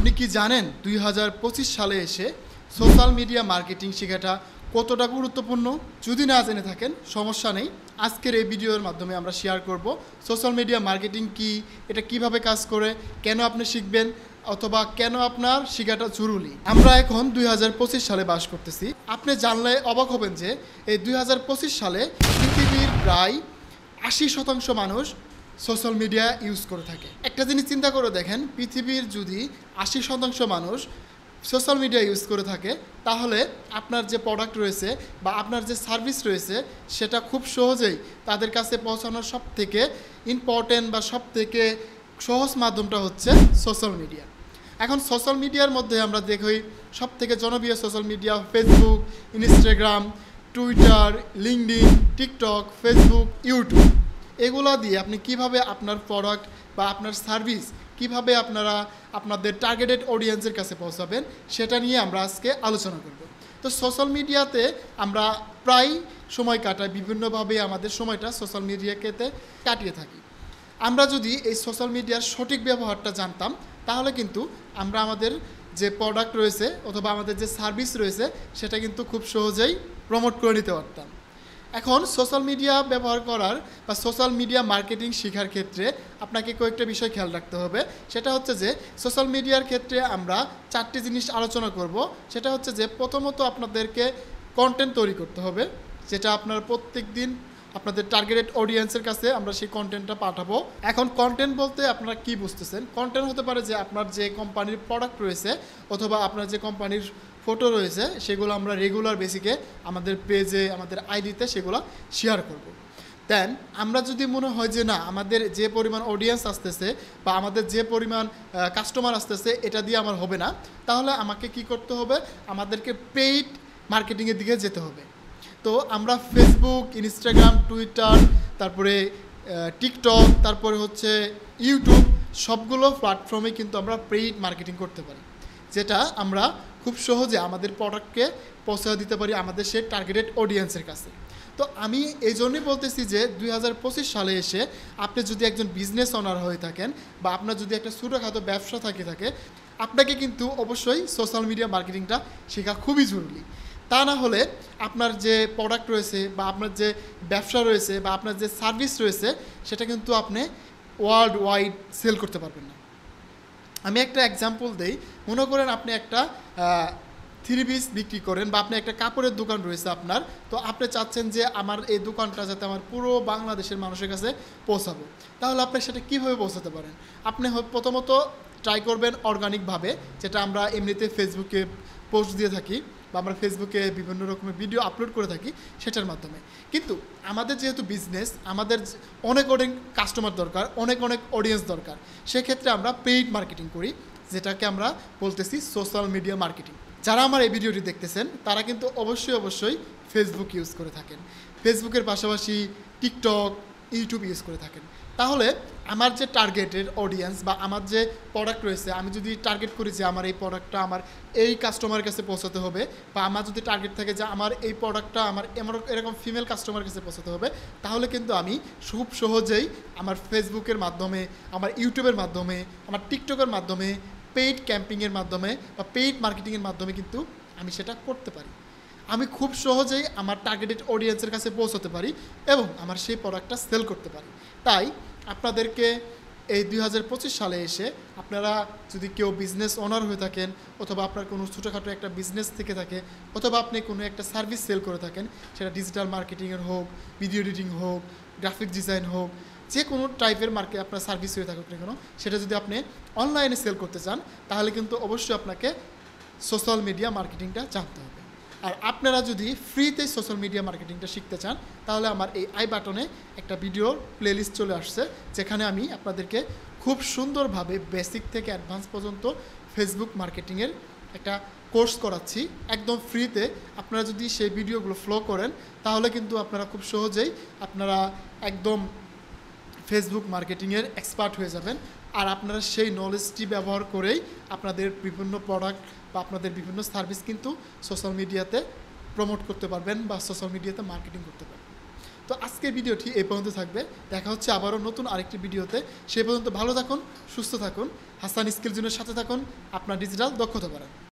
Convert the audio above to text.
আপনি কি জানেন 2025 সালে এসে সোশ্যাল মিডিয়া মার্কেটিং শেখাটা কতটা গুরুত্বপূর্ণ? যদি না জেনে থাকেন সমস্যা নেই, আজকের এই ভিডিওর মাধ্যমে আমরা শেয়ার করব সোশ্যাল মিডিয়া মার্কেটিং কি, এটা কিভাবে কাজ করে, কেন আপনি শিখবেন অথবা কেন আপনার শেখাটা জরুরি। আমরা এখন 2025 সালে বাস করতেছি। আপনি জানলে অবাক হবেন যে এই 2025 সালে পৃথিবীর প্রায় 80% মানুষ সোশ্যাল মিডিয়া ইউজ করে থাকে। একটা জিনিস চিন্তা করে দেখেন, পৃথিবীর যদি 80% মানুষ সোশ্যাল মিডিয়া ইউজ করে থাকে, তাহলে আপনার যে প্রোডাক্ট রয়েছে বা আপনার যে সার্ভিস রয়েছে সেটা খুব সহজেই তাদের কাছে পৌঁছানোর সব থেকে ইম্পর্টেন্ট বা সব থেকে সহজ মাধ্যমটা হচ্ছে সোশ্যাল মিডিয়া। এখন সোশ্যাল মিডিয়ার মধ্যে আমরা দেখি সব থেকে জনপ্রিয় social media Facebook, Instagram, Twitter, LinkedIn, TikTok, Facebook, YouTube. এগুলো দিয়ে আপনি কিভাবে আপনার প্রোডাক্ট বা আপনার সার্ভিস কিভাবে আপনারা আপনাদের টার্গেটেড অডিয়েন্সের কাছে পৌঁছাবেন সেটা নিয়ে আমরা আজকে আলোচনা করব। তো সোশ্যাল মিডিয়াতে আমরা প্রায় সময় কাটাই, বিভিন্নভাবে আমাদের সময়টা সোশ্যাল মিডিয়াতে কাটিয়ে থাকি। আমরা যদি এই সোশ্যাল মিডিয়ার সঠিক ব্যবহারটা জানতাম, তাহলে কিন্তু আমরা আমাদের যে প্রোডাক্ট রয়েছে অথবা আমাদের যে সার্ভিস রয়েছে সেটা কিন্তু খুব সহজেই প্রমোট করে নিতে পারতাম। এখন সোশ্যাল মিডিয়া ব্যবহার করার বা সোশ্যাল মিডিয়া মার্কেটিং শেখার ক্ষেত্রে আপনাকে কয়েকটা বিষয় খেয়াল রাখতে হবে। সেটা হচ্ছে যে সোশ্যাল মিডিয়ার ক্ষেত্রে আমরা 4টি জিনিস আলোচনা করব। সেটা হচ্ছে যে প্রথমত আপনাদেরকে কন্টেন্ট তৈরি করতে হবে, যেটা আপনার প্রত্যেক দিন আপনাদের টার্গেটেড অডিয়েন্সের কাছে আমরা সেই কন্টেন্টটা পাঠাবো। এখন কন্টেন্ট বলতে আপনারা কি বুঝতেছেন? কন্টেন্ট হতে পারে যে আপনার যে কোম্পানির প্রোডাক্ট রয়েছে অথবা আপনার যে কোম্পানির ফটো রয়েছে সেগুলো আমরা রেগুলার বেসিকে আমাদের পেজে, আমাদের আইডিতে সেগুলো শেয়ার করব। দেন আমরা যদি মনে হয় যে না, আমাদের যে পরিমাণ অডিয়েন্স আসতেছে বা আমাদের যে পরিমাণ কাস্টমার আসতেছে এটা দিয়ে আমার হবে না, তাহলে আমাকে কি করতে হবে? আমাদেরকে পেইড মার্কেটিংয়ের দিকে যেতে হবে। তো আমরা ফেসবুক, ইনস্টাগ্রাম, টুইটার, তারপরে টিকটক, তারপরে হচ্ছে ইউটিউব, সবগুলো প্ল্যাটফর্মে কিন্তু আমরা পেইড মার্কেটিং করতে পারি, যেটা আমরা খুব সহজে আমাদের প্রোডাক্টকে পৌঁছে দিতে পারি আমাদের সেই টার্গেটেড অডিয়েন্সের কাছে। তো আমি এই জন্যই বলতেছি যে 2025 সালে এসে আপনি যদি একজন বিজনেস ওনার হয়ে থাকেন বা আপনার যদি একটা ছোটোখাটো ব্যবসা থাকে আপনাকে কিন্তু অবশ্যই সোশ্যাল মিডিয়া মার্কেটিংটা শেখা খুবই জরুরি। তা না হলে আপনার যে প্রোডাক্ট রয়েছে বা আপনার যে ব্যবসা রয়েছে বা আপনার যে সার্ভিস রয়েছে সেটা কিন্তু আপনি ওয়ার্ল্ড ওয়াইড সেল করতে পারবেন না। আমি একটা এক্সাম্পল দেই। মনে করেন আপনি একটা 3 পিস বিক্রি করেন বা আপনি একটা কাপড়ের দোকান রয়েছে আপনার, তো আপনি চাচ্ছেন যে আমার এই দোকানটা যাতে আমার পুরো বাংলাদেশের মানুষের কাছে পৌঁছাবো। তাহলে আপনি সেটা কীভাবে পৌঁছাতে পারেন? আপনি প্রথমত ট্রাই করবেন অর্গানিকভাবে, যেটা আমরা এমনিতে ফেসবুকে পোস্ট দিয়ে থাকি বা আমরা ফেসবুকে বিভিন্ন রকমের ভিডিও আপলোড করে থাকি সেটার মাধ্যমে। কিন্তু আমাদের যেহেতু বিজনেস, আমাদের অনেক কাস্টমার দরকার, অনেক অডিয়েন্স দরকার, সেক্ষেত্রে আমরা পেইড মার্কেটিং করি, যেটাকে আমরা বলতেছি সোশ্যাল মিডিয়া মার্কেটিং। যারা আমার এই ভিডিওটি দেখতেছেন তারা কিন্তু অবশ্যই ফেসবুক ইউজ করে থাকেন, ফেসবুকের পাশাপাশি টিকটক, ইউটিউব ইউজ করে থাকেন। তাহলে আমার যে টার্গেটেড অডিয়েন্স বা আমার যে প্রোডাক্ট রয়েছে, আমি যদি টার্গেট করি যে আমার এই প্রোডাক্টটা আমার এই কাস্টমারের কাছে পৌঁছাতে হবে, বা আমার যদি টার্গেট থাকে যে আমার এই প্রোডাক্টটা আমার এরকম ফিমেল কাস্টমারের কাছে পৌঁছাতে হবে, তাহলে কিন্তু আমি খুব সহজেই আমার ফেসবুকের মাধ্যমে, আমার ইউটিউবের মাধ্যমে, আমার টিকটকের মাধ্যমে, পেইড ক্যাম্পিংয়ের মাধ্যমে বা পেইড মার্কেটিংয়ের মাধ্যমে কিন্তু আমি সেটা করতে পারি। আমি খুব সহজেই আমার টার্গেটেড অডিয়েন্সের কাছে পৌঁছাতে পারি এবং আমার সেই প্রোডাক্টটা সেল করতে পারি। তাই আপনাদেরকে এই 2025 সালে এসে আপনারা যদি কেউ বিজনেস ওনার হয়ে থাকেন অথবা আপনার কোনো ছোটোখাটো একটা বিজনেস থেকে থাকে অথবা আপনি কোনো একটা সার্ভিস সেল করে থাকেন, সেটা ডিজিটাল মার্কেটিংয়ের হোক, ভিডিও এডিটিং হোক, গ্রাফিক ডিজাইন হোক, যে কোনো টাইপের আপনার সার্ভিস হয়ে থাকুক না কেন, সেটা যদি আপনি অনলাইনে সেল করতে চান তাহলে কিন্তু অবশ্যই আপনাকে সোশ্যাল মিডিয়া মার্কেটিংটা জানতে হবে। আর আপনারা যদি ফ্রিতে সোশ্যাল মিডিয়া মার্কেটিংটা শিখতে চান তাহলে আমার এই আই বাটনে একটা ভিডিওর প্লেলিস্ট চলে আসছে, যেখানে আমি আপনাদেরকে খুব সুন্দরভাবে বেসিক থেকে অ্যাডভান্স পর্যন্ত ফেসবুক মার্কেটিংয়ের একটা কোর্স করাচ্ছি একদম ফ্রিতে। আপনারা যদি সেই ভিডিওগুলো ফলো করেন তাহলে কিন্তু আপনারা খুব সহজেই আপনারা একদম ফেসবুক মার্কেটিংয়ের এক্সপার্ট হয়ে যাবেন। আর আপনারা সেই নলেজটি ব্যবহার করেই আপনাদের বিভিন্ন প্রোডাক্ট বা আপনাদের বিভিন্ন সার্ভিস কিন্তু সোশ্যাল মিডিয়াতে প্রমোট করতে পারবেন বা সোশ্যাল মিডিয়াতে মার্কেটিং করতে পারবেন। তো আজকের ভিডিওটি এই পর্যন্ত থাকবে। দেখা হচ্ছে আবারও নতুন আরেকটি ভিডিওতে। সে পর্যন্ত ভালো থাকুন, সুস্থ থাকুন, হাসান স্কিল জোনের সাথে থাকুন, আপনার ডিজিটাল দক্ষতা বাড়ান।